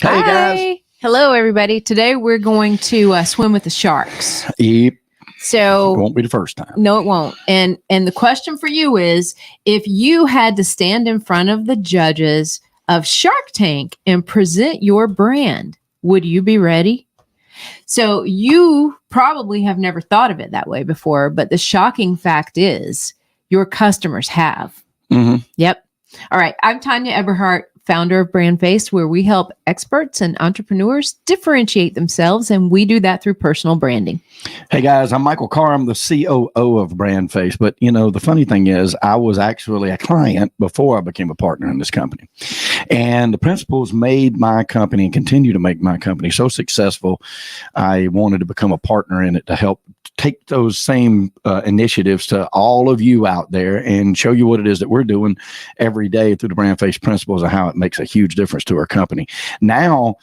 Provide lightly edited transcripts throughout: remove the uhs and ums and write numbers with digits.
Hey, Hi. guys. Hello, everybody. Today we're going to swim with the sharks. Yep. It So won't be the first time. no, it won't. And the question for you is, if you had to stand in front of the judges of Shark Tank and present your brand, would you be ready? So you probably have never thought of it that way before, but the shocking fact is your customers have. Mm-hmm. Yep. All right. I'm Tanya Eberhardt, founder of Brand Face, where we help experts and entrepreneurs differentiate themselves, and we do that through personal branding. Hey, guys, I'm Michael Carr. I'm the COO of Brand Face. But, the funny thing is, I was actually a client before I became a partner in this company. And the principles made my company and continue to make my company so successful, I wanted to become a partner in it to help take those same initiatives to all of you out there and show you what it is that we're doing every day through the Brand Face principles and how it makes a huge difference to our company. Now,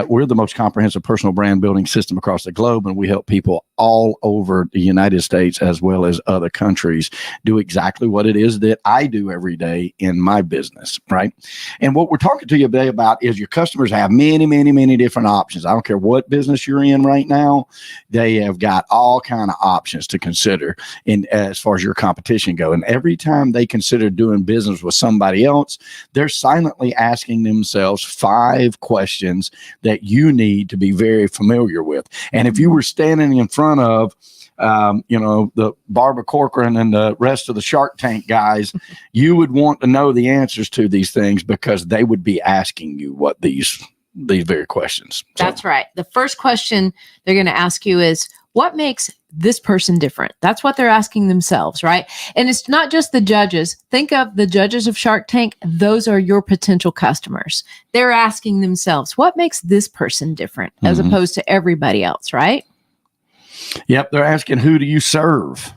we're the most comprehensive personal brand building system across the globe, and we help people all over the United States as well as other countries do exactly what it is that I do every day in my business, right? And what we're talking to you today about is your customers have many, many, many different options. I don't care what business you're in right now. They have got all kinds of options to consider in as far as your competition go. And every time they consider doing business with somebody else, they're silently asking themselves 5 questions that you need to be very familiar with. And if you were standing in front of the Barbara Corcoran and the rest of the Shark Tank guys, you would want to know the answers to these things because they would be asking you what these very questions. That's right. The first question they're going to ask you is, what makes this person different? That's what they're asking themselves, right? And it's not just the judges. Think of the judges of Shark Tank. Those are your potential customers. They're asking themselves, what makes this person different as opposed to everybody else, right? Yep. They're asking, who do you serve?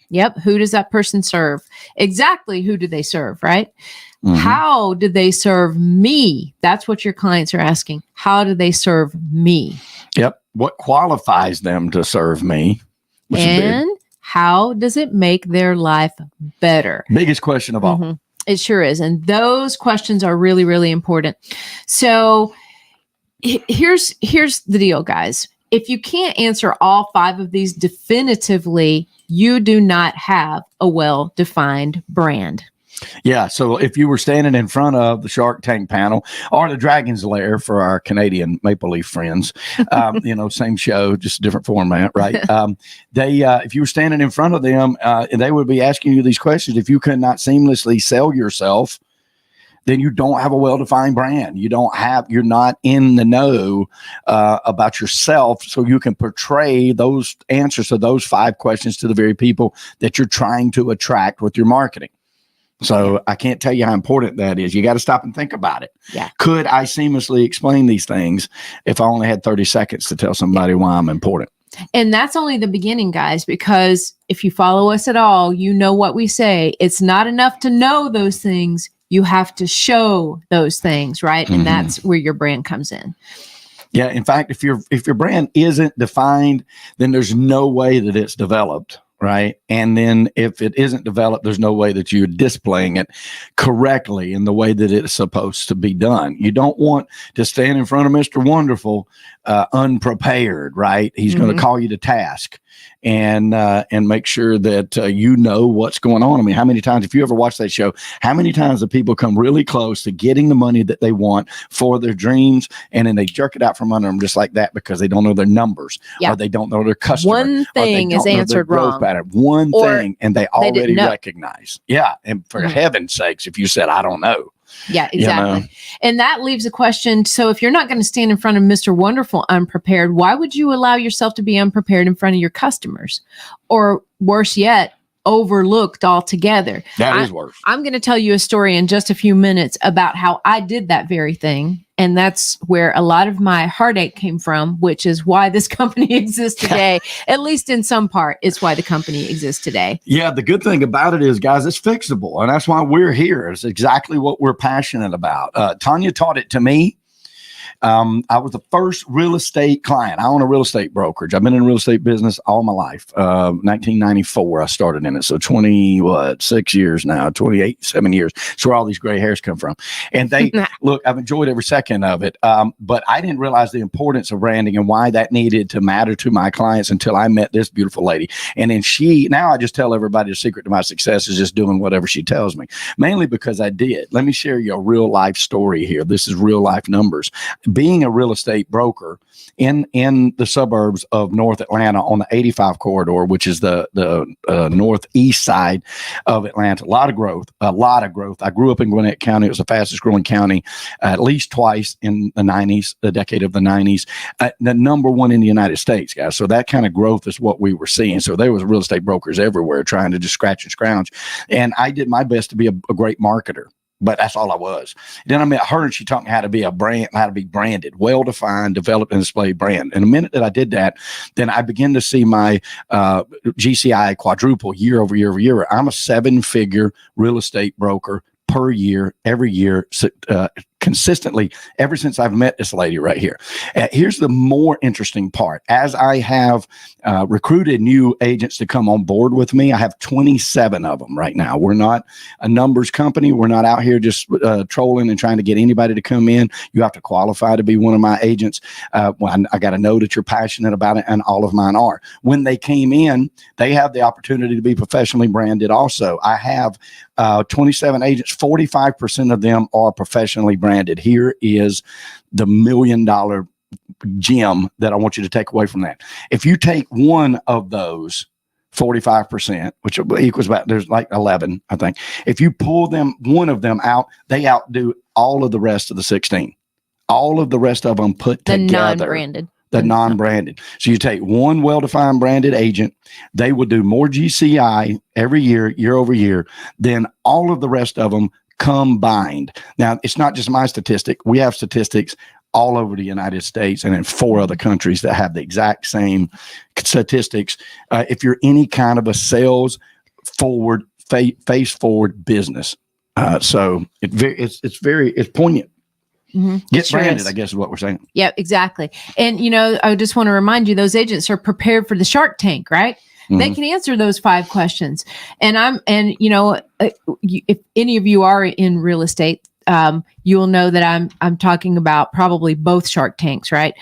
Yep. Who does that person serve? Exactly. Who do they serve, right? Mm-hmm. How do they serve me? That's what your clients are asking. How do they serve me? Yep. What qualifies them to serve me? And how does it make their life better? Biggest question of all. Mm-hmm. It sure is. And those questions are really, really important. So here's the deal, guys. If you can't answer all 5 of these definitively, you do not have a well-defined brand. Yeah. So if you were standing in front of the Shark Tank panel or the Dragon's Lair for our Canadian Maple Leaf friends, same show, just a different format, right? If you were standing in front of them, they would be asking you these questions. If you could not seamlessly sell yourself, then you don't have a well-defined brand. You're not in the know about yourself, so you can portray those answers to those 5 questions to the very people that you're trying to attract with your marketing. So I can't tell you how important that is. You got to stop and think about it. Yeah. Could I seamlessly explain these things if I only had 30 seconds to tell somebody why I'm important? And that's only the beginning, guys, because if you follow us at all, you know what we say. It's not enough to know those things. You have to show those things, right? And that's where your brand comes in. Yeah. In fact, if your brand isn't defined, then there's no way that it's developed. Right. And then if it isn't developed, there's no way that you're displaying it correctly in the way that it's supposed to be done. You don't want to stand in front of Mr. Wonderful unprepared, right? He's going to call you to task and make sure that you know what's going on. I mean, how many times, if you ever watch that show, how many times do people come really close to getting the money that they want for their dreams, and then they jerk it out from under them just like that because they don't know their numbers or they don't know their customer. One thing is answered wrong. One thing, and they already recognize. Yeah. And for heaven's sakes, if you said, I don't know. Yeah, exactly. And that leaves a question. So if you're not going to stand in front of Mr. Wonderful unprepared, why would you allow yourself to be unprepared in front of your customers? Or worse yet, overlooked altogether? That is worse. I'm going to tell you a story in just a few minutes about how I did that very thing. And that's where a lot of my heartache came from, which is why this company exists today. At least in some part, it's why the company exists today. Yeah, the good thing about it is, guys, it's fixable. And that's why we're here. It's exactly what we're passionate about. Tanya taught it to me. I was the first real estate client. I own a real estate brokerage. I've been in the real estate business all my life. 1994, I started in it. So 6 years now, 7 years. That's where all these gray hairs come from. And look, I've enjoyed every second of it. But I didn't realize the importance of branding and why that needed to matter to my clients until I met this beautiful lady. And then now I just tell everybody the secret to my success is just doing whatever she tells me, mainly because I did. Let me share you a real life story here. This is real life numbers. Being a real estate broker in the suburbs of North Atlanta on the 85 corridor, which is the northeast side of Atlanta, a lot of growth. I grew up in Gwinnett County. It was the fastest growing county at least twice in the 90s, the decade of the 90s, the number one in the United States, guys. So that kind of growth is what we were seeing. So there was real estate brokers everywhere trying to just scratch and scrounge. And I did my best to be a great marketer. But that's all I was. Then I met her and she taught me how to be a brand, how to be branded, well-defined, developed and displayed brand. And the minute that I did that, then I began to see my GCI quadruple year over year over year. I'm a 7-figure real estate broker per year, every year, consistently, ever since I've met this lady right here. Here's the more interesting part. As I have recruited new agents to come on board with me, I have 27 of them right now. We're not a numbers company. We're not out here just trolling and trying to get anybody to come in. You have to qualify to be one of my agents. I got to know that you're passionate about it, and all of mine are. When they came in, they have the opportunity to be professionally branded also. I have 27 agents. 45% of them are professionally branded. Here is the $1 million gem that I want you to take away from that. If you take one of those 45%, which equals about, there's like 11, I think. If you pull one of them out, they outdo all of the rest of the 16. All of the rest of them put together. Non-branded. The non-branded. So you take one well-defined branded agent, they will do more GCI every year, year over year, than all of the rest of them combined. Now, it's not just my statistic. We have statistics all over the United States and in 4 other countries that have the exact same statistics. If you're any kind of a sales forward, face forward business. So it's poignant. Mm-hmm. Get branded, I guess is what we're saying. Yeah, exactly. And, I just want to remind you, those agents are prepared for the Shark Tank, right? Mm-hmm. They can answer those 5 questions. And if any of you are in real estate, you will know that I'm talking about probably both Shark Tanks, right?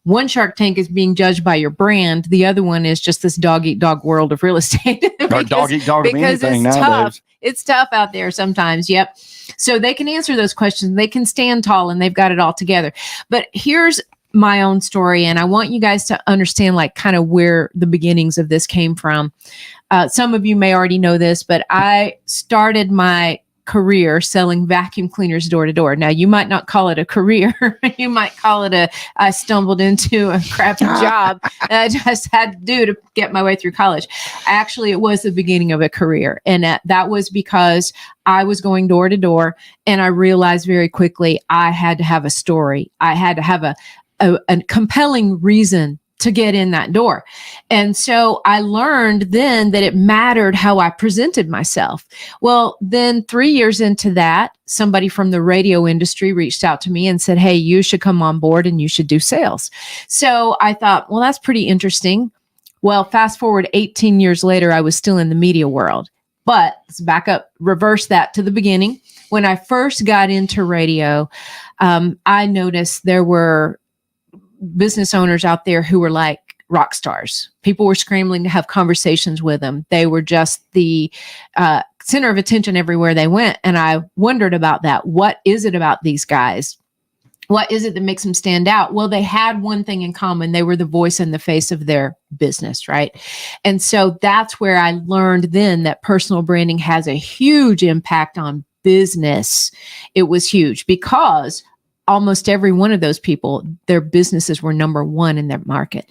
One Shark Tank is being judged by your brand. The other one is just this dog eat dog world of real estate. Or dog eat dog of anything nowadays. Tough. It's tough out there sometimes. Yep. So they can answer those questions. They can stand tall and they've got it all together. But here's my own story. And I want you guys to understand like kind of where the beginnings of this came from. Some of you may already know this, but I started my career selling vacuum cleaners door to door. Now, you might not call it a career. You might call it I stumbled into a crappy job that I just had to do to get my way through college. Actually, it was the beginning of a career. And that was because I was going door to door and I realized very quickly I had to have a story. I had to have a compelling reason to get in that door. And so I learned then that it mattered how I presented myself. Well, then 3 years into that, somebody from the radio industry reached out to me and said, hey, you should come on board and you should do sales. So I thought, well, that's pretty interesting. Well, fast forward 18 years later, I was still in the media world. But let's back up, reverse that to the beginning. When I first got into radio, I noticed there were business owners out there who were like rock stars. People were scrambling to have conversations with them. They were just the center of attention everywhere they went. And I wondered about that. What is it about these guys? What is it that makes them stand out? Well, they had one thing in common. They were the voice and the face of their business, right? And so that's where I learned then that personal branding has a huge impact on business. It was huge because almost every one of those people, their businesses were number one in their market.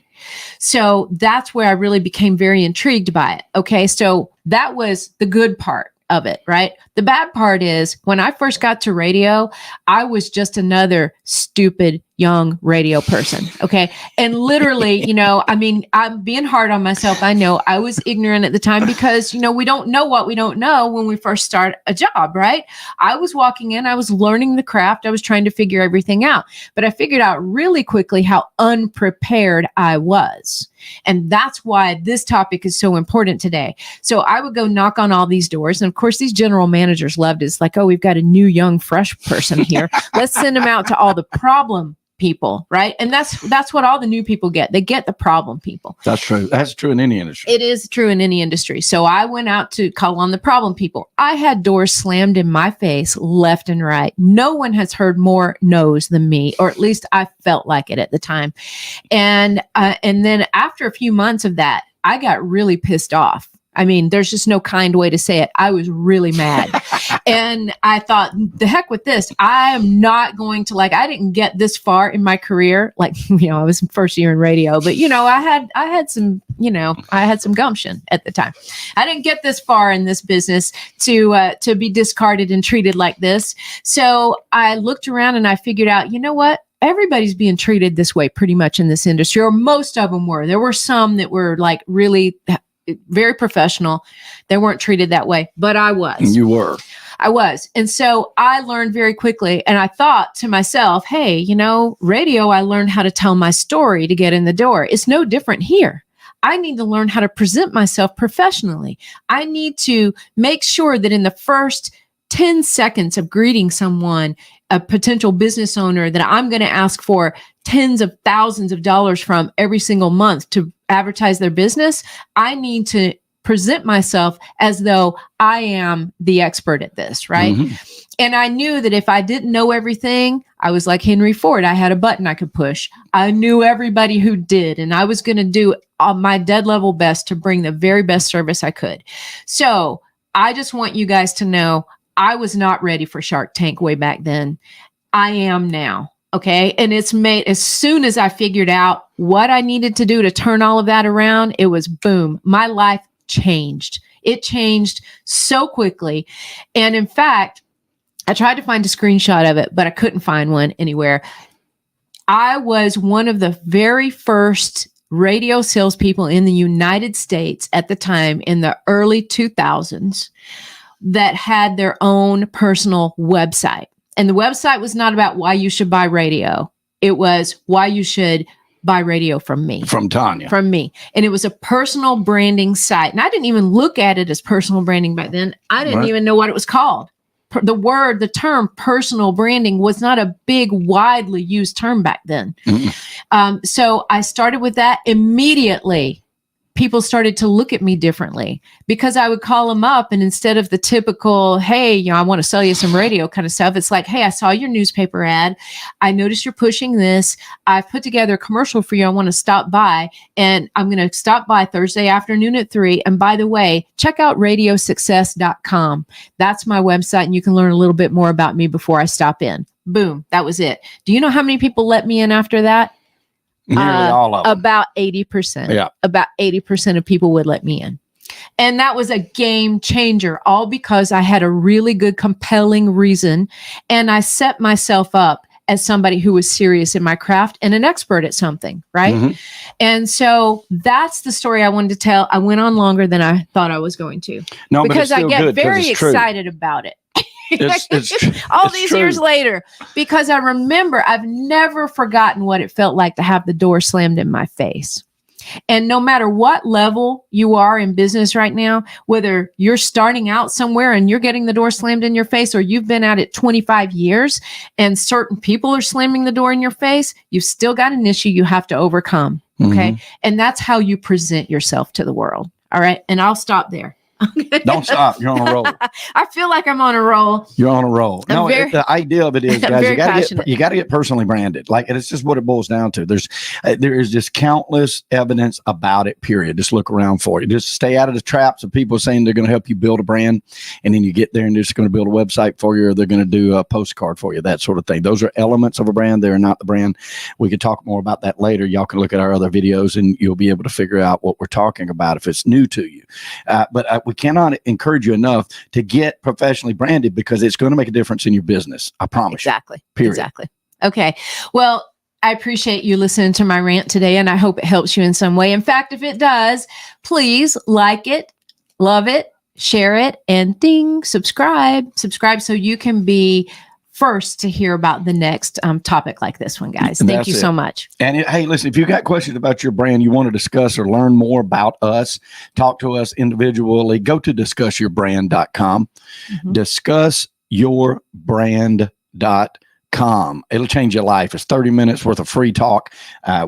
So that's where I really became very intrigued by it. Okay, so that was the good part of it, right? The bad part is when I first got to radio, I was just another stupid young radio person. Okay. And literally, I mean, I'm being hard on myself. I know I was ignorant at the time because, we don't know what we don't know when we first start a job, right? I was walking in, I was learning the craft. I was trying to figure everything out, but I figured out really quickly how unprepared I was. And that's why this topic is so important today. So I would go knock on all these doors. And of course, these general managers loved it. It's like, oh, we've got a new, young, fresh person here. Let's send them out to all the problem people, right? And that's what all the new people get. They get the problem people. That's true. That's true in any industry. It is true in any industry. So I went out to call on the problem people. I had doors slammed in my face left and right. No one has heard more no's than me, or at least I felt like it at the time. And then after a few months of that, I got really pissed off. I mean, there's just no kind way to say it. I was really mad. And I thought, the heck with this. I am not going to I didn't get this far in my career. I was in first year in radio, but I had some gumption at the time. I didn't get this far in this business to be discarded and treated like this. So I looked around and I figured out, you know what? Everybody's being treated this way pretty much in this industry, or most of them were. There were some that were really very professional. They weren't treated that way, but I was. You were. I was. And so I learned very quickly. And I thought to myself, hey, radio, I learned how to tell my story to get in the door. It's no different here. I need to learn how to present myself professionally. I need to make sure that in the first 10 seconds of greeting someone, a potential business owner that I'm going to ask for tens of thousands of dollars from every single month to advertise their business, I need to present myself as though I am the expert at this, right? Mm-hmm. And I knew that if I didn't know everything, I was like Henry Ford. I had a button I could push. I knew everybody who did, and I was going to do my dead level best to bring the very best service I could. So I just want you guys to know I was not ready for Shark Tank way back then. I am now. Okay. And it's made, as soon as I figured out what I needed to do to turn all of that around, it was boom. My life changed. It changed so quickly. And in fact, I tried to find a screenshot of it, but I couldn't find one anywhere. I was one of the very first radio salespeople in the United States at the time in the early 2000s that had their own personal website. And the website was not about why you should buy radio. It was why you should buy radio from me. From Tanya. From me. And it was a personal branding site. And I didn't even look at it as personal branding back then. I didn't even know what it was called. The term personal branding was not a big, widely used term back then. Mm-hmm. So I started with that immediately. People started to look at me differently because I would call them up, and instead of the typical, hey, I want to sell you some radio kind of stuff, it's like, hey, I saw your newspaper ad. I noticed you're pushing this. I've put together a commercial for you. I want to stop by, and I'm going to stop by Thursday afternoon at 3. And by the way, check out radiosuccess.com. That's my website, and you can learn a little bit more about me before I stop in. Boom. That was it. Do you know how many people let me in after that? Nearly all of them. About 80%. Yeah. About 80% of people would let me in. And that was a game changer, all because I had a really good, compelling reason. And I set myself up as somebody who was serious in my craft and an expert at something, right? Mm-hmm. And so that's the story I wanted to tell. I went on longer than I thought I was going to. No, because but it's still I get good, very excited about it. All these true. Years later, because I remember I've never forgotten what it felt like to have the door slammed in my face. And no matter what level you are in business right now, whether you're starting out somewhere and you're getting the door slammed in your face, or you've been at it 25 years and certain people are slamming the door in your face, you've still got an issue you have to overcome. Okay. Mm-hmm. And that's how you present yourself to the world. All right. And I'll stop there. Don't stop. You're on a roll. I feel like I'm on a roll. You're on a roll. The idea of it is, guys, you got to get personally branded. And it's just what it boils down to. There is just countless evidence about it, period. Just look around for it. Just stay out of the traps of people saying they're going to help you build a brand. And then you get there and they're just going to build a website for you, or they're going to do a postcard for you, that sort of thing. Those are elements of a brand. They're not the brand. We could talk more about that later. Y'all can look at our other videos and you'll be able to figure out what we're talking about if it's new to you. But we cannot encourage you enough to get professionally branded, because it's going to make a difference in your business. I promise exactly. you. Period. Exactly. Okay. Well, I appreciate you listening to my rant today, and I hope it helps you in some way. In fact, if it does, please like it, love it, share it, and ding, subscribe so you can be first to hear about the next topic like this one, guys. Thank you so much. And hey, listen, if you've got questions about your brand, you want to discuss or learn more about us, talk to us individually, go to discussyourbrand.com, discussyourbrand.com. It'll change your life. It's 30 minutes worth of free talk.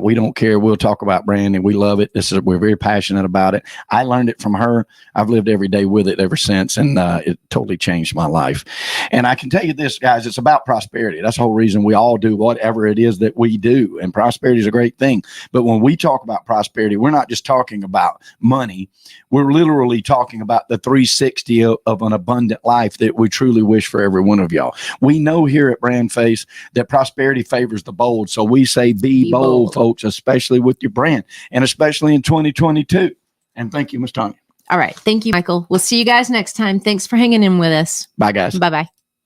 We don't care. We'll talk about branding. We love it. We're very passionate about it. I learned it from her. I've lived every day with it ever since, and it totally changed my life. And I can tell you this, guys, it's about prosperity. That's the whole reason we all do whatever it is that we do. And prosperity is a great thing. But when we talk about prosperity, we're not just talking about money. We're literally talking about the 360 of an abundant life that we truly wish for every one of y'all. We know here at Brand Face that prosperity favors the bold. So we say be bold, folks, especially with your brand and especially in 2022. And thank you, Ms. Tanya. All right. Thank you, Michael. We'll see you guys next time. Thanks for hanging in with us. Bye, guys. Bye-bye.